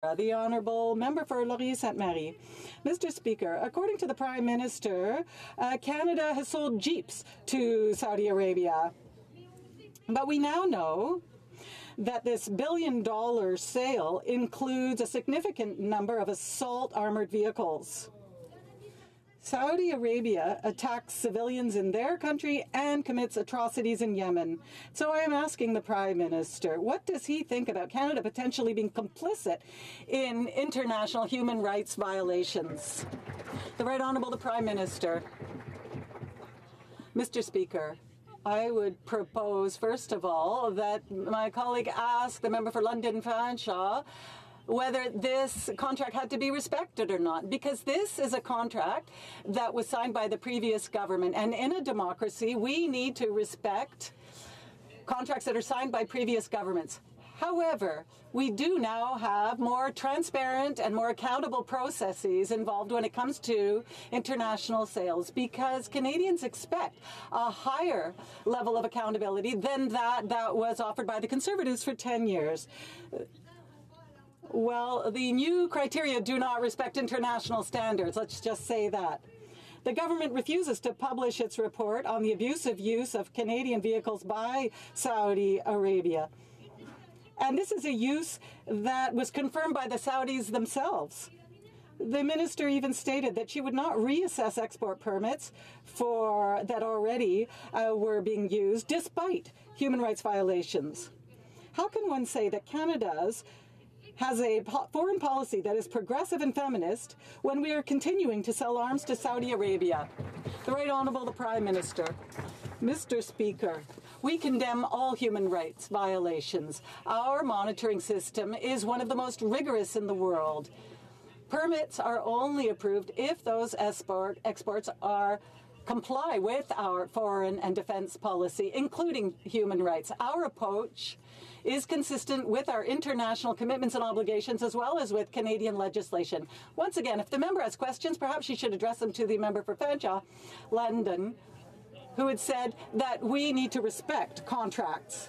The Honourable Member for Laurier-Sainte-Marie. Mr. Speaker, according to the Prime Minister, Canada has sold jeeps to Saudi Arabia. But we now know that this billion-dollar sale includes a significant number of assault armoured vehicles. Saudi Arabia attacks civilians in their country and commits atrocities in Yemen. So I am asking the Prime Minister, what does he think about Canada potentially being complicit in international human rights violations? The Right Honourable the Prime Minister. Mr. Speaker, I would propose, first of all, that my colleague ask the member for London Fanshawe whether this contract had to be respected or not, because this is a contract that was signed by the previous government, and in a democracy we need to respect contracts that are signed by previous governments. However, we do now have more transparent and more accountable processes involved when it comes to international sales, because Canadians expect a higher level of accountability than that was offered by the Conservatives for 10 years. Well, the new criteria do not respect international standards, let's just say that. The government refuses to publish its report on the abusive use of Canadian vehicles by Saudi Arabia. And this is a use that was confirmed by the Saudis themselves. The minister even stated that she would not reassess export permits that already were being used, despite human rights violations. How can one say that Canada's has a foreign policy that is progressive and feminist when we are continuing to sell arms to Saudi Arabia? The Right Honourable the Prime Minister. Mr. Speaker, we condemn all human rights violations. Our monitoring system is one of the most rigorous in the world. Permits are only approved if those exports comply with our foreign and defence policy, including human rights. Our approach is consistent with our international commitments and obligations, as well as with Canadian legislation. Once again, if the member has questions, perhaps she should address them to the member for Fanshawe, London, who had said that we need to respect contracts.